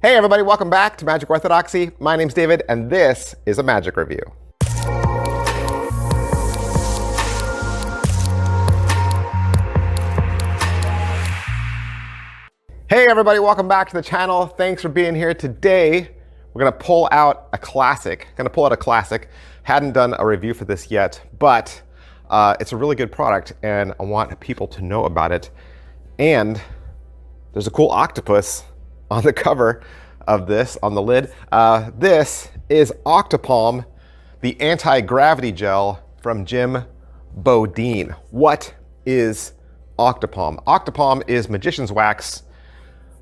Hey everybody, welcome back to Magic Orthodoxy. My name's David, and this is a magic review. Hey everybody, welcome back to the channel. Thanks for being here. Today, we're gonna pull out a classic. Hadn't done a review for this yet, but it's a really good product, and I want people to know about it. And there's a cool octopus on the cover of this, on the lid. This is Octopalm, the anti-gravity gel from Jim Bodine. What is Octopalm? Octopalm is magician's wax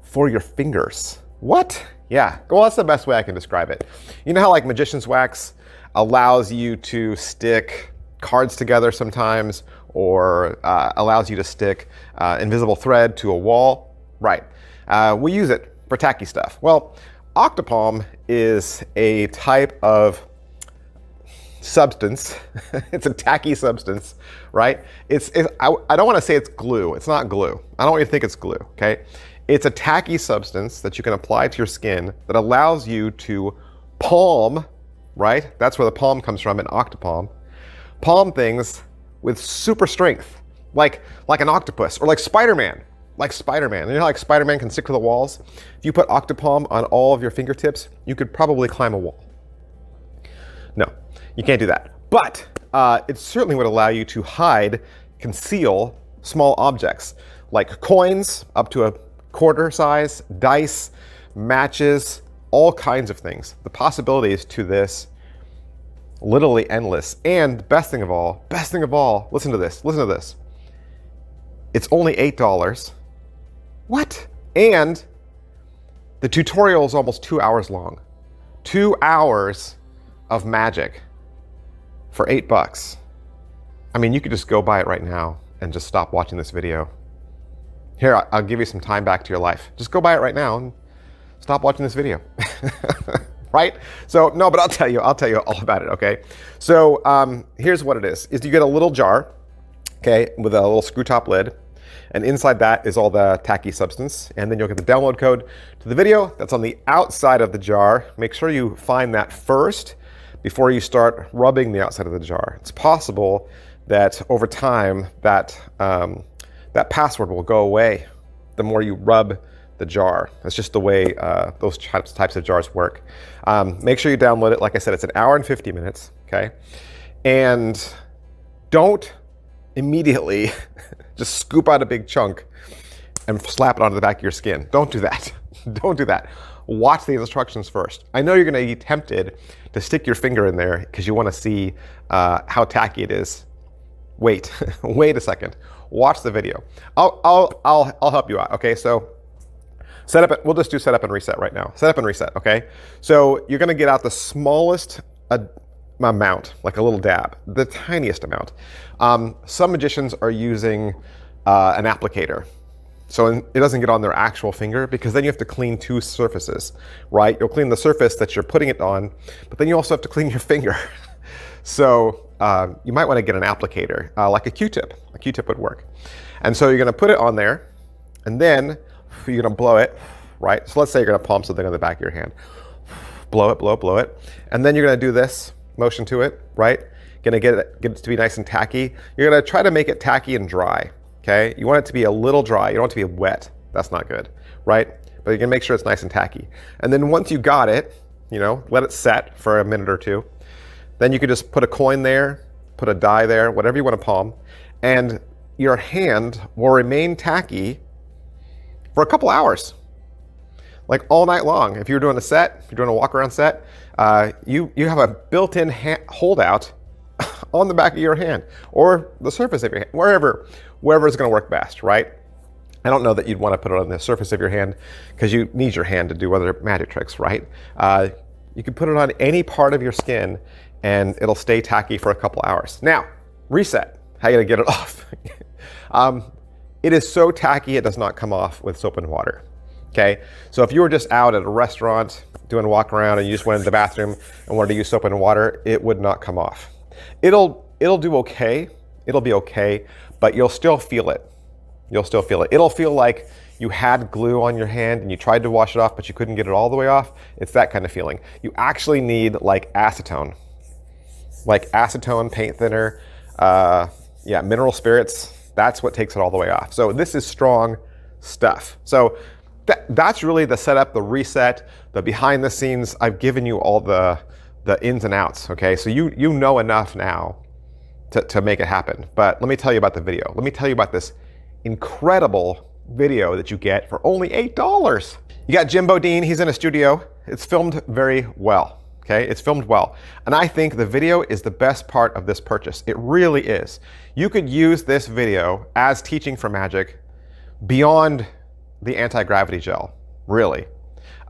for your fingers. What? Yeah, well, that's the best way I can describe it. You know how like magician's wax allows you to stick cards together sometimes, or allows you to stick invisible thread to a wall? Right, we use it for tacky stuff. Well, Octopalm is a type of substance. It's a tacky substance, right? I don't want to say it's glue. It's not glue. I don't want you to think it's glue, okay? It's a tacky substance that you can apply to your skin that allows you to palm, right? That's where the palm comes from in Octopalm. Palm things with super strength, like an octopus, or like Spider-Man. Like Spider-Man. You know how like Spider-Man can stick to the walls? If you put Octopalm on all of your fingertips, you could probably climb a wall. No, you can't do that. But it certainly would allow you to hide, conceal small objects like coins up to a quarter size, dice, matches, all kinds of things. The possibilities to this, literally endless. And best thing of all, listen to this. It's only $8. What? And the tutorial is almost 2 hours long. 2 hours of magic for $8. I mean, you could just go buy it right now and just stop watching this video. Here, I'll give you some time back to your life. Just go buy it right now and stop watching this video. Right? So, no, but I'll tell you all about it, okay? So, here's what it is you get a little jar, okay, with a little screw top lid. And inside that is all the tacky substance. And then you'll get the download code to the video that's on the outside of the jar. Make sure you find that first before you start rubbing the outside of the jar. It's possible that over time that password will go away the more you rub the jar. That's just the way those types of jars work. Make sure you download it. Like I said, it's 1 hour and 50 minutes, okay? And don't immediately just scoop out a big chunk and slap it onto the back of your skin. Don't do that. Don't do that. Watch the instructions first. I know you're going to be tempted to stick your finger in there because you want to see how tacky it is. Wait, wait a second. Watch the video. I'll help you out. Okay, so set up. We'll just do setup and reset right now. Setup and reset. Okay, so you're going to get out the smallest amount, like a little dab, the tiniest amount. Some magicians are using an applicator, so it doesn't get on their actual finger, because then you have to clean two surfaces, right? You'll clean the surface that you're putting it on, but then you also have to clean your finger. So you might want to get an applicator, like a Q-tip. A Q-tip would work. And so you're going to put it on there, and then you're going to blow it, right? So let's say you're going to palm something on the back of your hand. Blow it, blow it, blow it. And then you're going to do this motion to it, right? Gonna get it to be nice and tacky. You're gonna try to make it tacky and dry, okay? You want it to be a little dry. You don't want it to be wet. That's not good, right? But you can make sure it's nice and tacky. And then once you got it, you know, let it set for a minute or two. Then you could just put a coin there, put a die there, whatever you want to palm, and your hand will remain tacky for a couple hours, like all night long. If you're doing a set, if you're doing a walk around set, you have a built-in holdout on the back of your hand, or the surface of your hand, wherever is going to work best, right? I don't know that you'd want to put it on the surface of your hand because you need your hand to do other magic tricks, right? You can put it on any part of your skin and it'll stay tacky for a couple hours. Now, reset. How are you going to get it off? It is so tacky it does not come off with soap and water. Okay, so if you were just out at a restaurant doing a walk around and you just went into the bathroom and wanted to use soap and water, it would not come off. It'll do okay. It'll be okay, but you'll still feel it. You'll still feel it. It'll feel like you had glue on your hand and you tried to wash it off, but you couldn't get it all the way off. It's that kind of feeling. You actually need like acetone paint thinner, yeah, mineral spirits. That's what takes it all the way off. So this is strong stuff. So that's really the setup, the reset, the behind the scenes. I've given you all the ins and outs, okay? So you know enough now to make it happen. But let me tell you about the video. Let me tell you about this incredible video that you get for only $8. You got Jim Bodine, he's in a studio. It's filmed very well, okay? It's filmed well. And I think the video is the best part of this purchase. It really is. You could use this video as teaching for magic beyond the anti-gravity gel, really.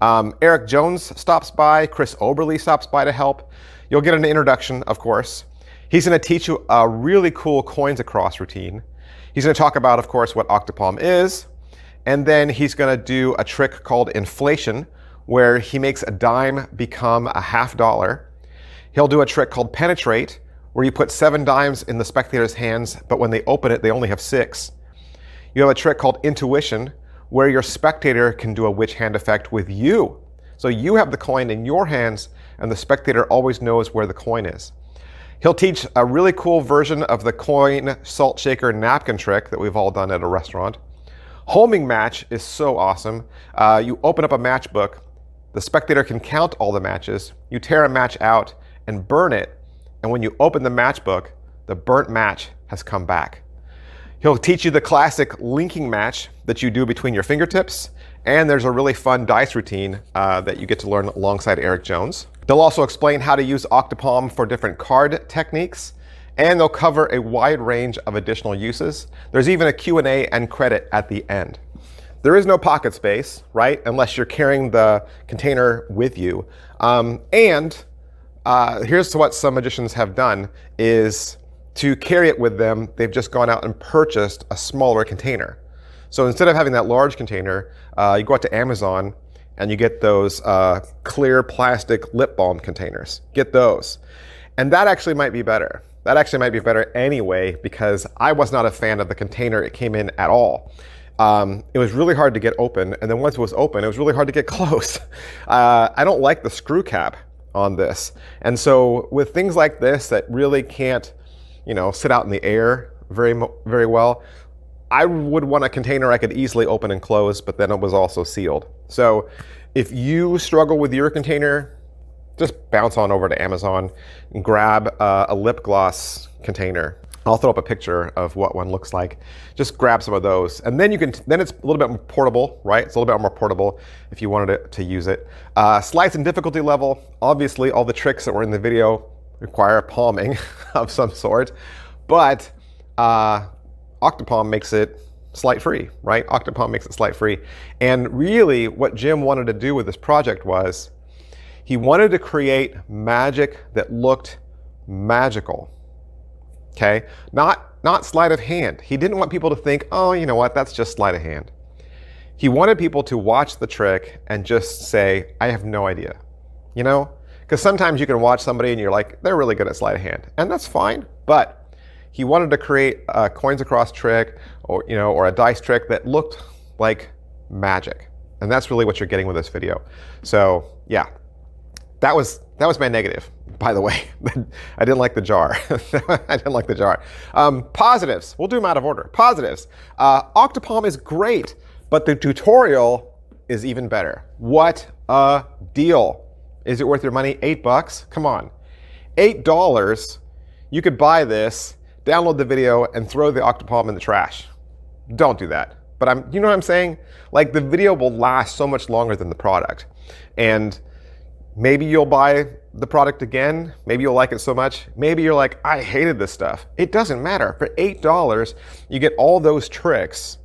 Eric Jones stops by, Chris Oberly stops by to help. You'll get an introduction, of course. He's gonna teach you a really cool coins across routine. He's gonna talk about, of course, what Octopalm is, and then he's gonna do a trick called inflation, where he makes a dime become a $half. He'll do a trick called penetrate, where you put 7 dimes in the spectator's hands, but when they open it, they only have 6. You have a trick called intuition, where your spectator can do a witch hand effect with you. So you have the coin in your hands, and the spectator always knows where the coin is. He'll teach a really cool version of the coin salt shaker napkin trick that we've all done at a restaurant. Homing match is so awesome. You open up a matchbook, the spectator can count all the matches, you tear a match out and burn it, and when you open the matchbook, the burnt match has come back. He'll teach you the classic linking match that you do between your fingertips, and there's a really fun dice routine that you get to learn alongside Eric Jones. They'll also explain how to use Octopalm for different card techniques, and they'll cover a wide range of additional uses. There's even a Q&A and credit at the end. There is no pocket space, right? Unless you're carrying the container with you. Here's what some magicians have done is to carry it with them, they've just gone out and purchased a smaller container. So instead of having that large container, you go out to Amazon and you get those clear plastic lip balm containers. Get those. And that actually might be better. That actually might be better anyway, because I was not a fan of the container it came in at all. It was really hard to get open, and then once it was open, it was really hard to get closed. I don't like the screw cap on this. And so with things like this that really can't, sit out in the air very well, I would want a container I could easily open and close, but then it was also sealed. So if you struggle with your container, just bounce on over to Amazon and grab a lip gloss container. I'll throw up a picture of what one looks like. Just grab some of those, and then then it's a little bit more portable, right? It's a little bit more portable if you wanted to use it. Slides and difficulty level. Obviously, all the tricks that were in the video require palming of some sort, but Octopalm makes it sleight free, right? Octopalm makes it sleight free. And really what Jim wanted to do with this project was he wanted to create magic that looked magical, okay? Not sleight of hand. He didn't want people to think, oh, you know what, that's just sleight of hand. He wanted people to watch the trick and just say, I have no idea, Because sometimes you can watch somebody and you're like, they're really good at sleight of hand, and that's fine. But he wanted to create a coins across trick, or a dice trick that looked like magic, and that's really what you're getting with this video. So yeah, that was my negative, by the way. I didn't like the jar. I didn't like the jar. Positives. We'll do them out of order. Positives. Octopalm is great, but the tutorial is even better. What a deal! Is it worth your money? $8? Come on. $8, you could buy this, download the video, and throw the Octopalm in the trash. Don't do that. But you know what I'm saying? Like, the video will last so much longer than the product. And maybe you'll buy the product again. Maybe you'll like it so much. Maybe you're like, I hated this stuff. It doesn't matter. For $8, you get all those tricks.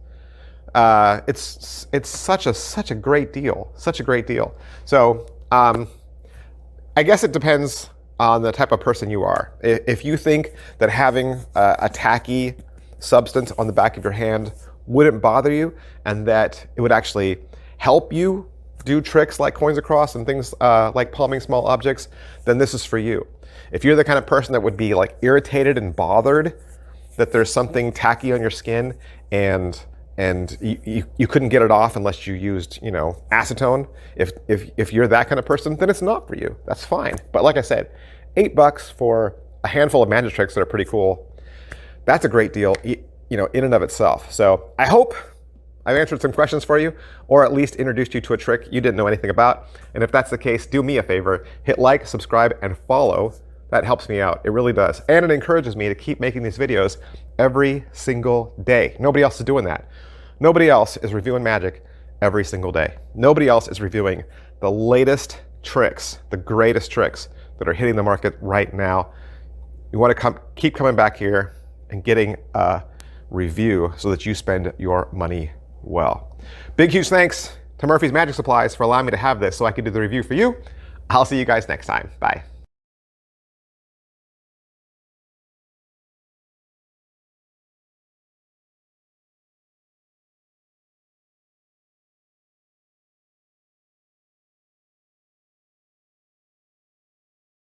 It's such a great deal. Such a great deal. So, I guess it depends on the type of person you are. If you think that having a tacky substance on the back of your hand wouldn't bother you, and that it would actually help you do tricks like coins across and things like palming small objects, then this is for you. If you're the kind of person that would be like irritated and bothered that there's something tacky on your skin and and you couldn't get it off unless you used, you know, acetone. If you're that kind of person, then it's not for you. That's fine. But like I said, $8 for a handful of magic tricks that are pretty cool. That's a great deal, you know, in and of itself. So I hope I've answered some questions for you, or at least introduced you to a trick you didn't know anything about. And if that's the case, do me a favor, hit like, subscribe, and follow. That helps me out. It really does. And it encourages me to keep making these videos every single day. Nobody else is doing that. Nobody else is reviewing magic every single day. Nobody else is reviewing the latest tricks, the greatest tricks that are hitting the market right now. You want to keep coming back here and getting a review so that you spend your money well. Big, huge thanks to Murphy's Magic Supplies for allowing me to have this so I can do the review for you. I'll see you guys next time. Bye.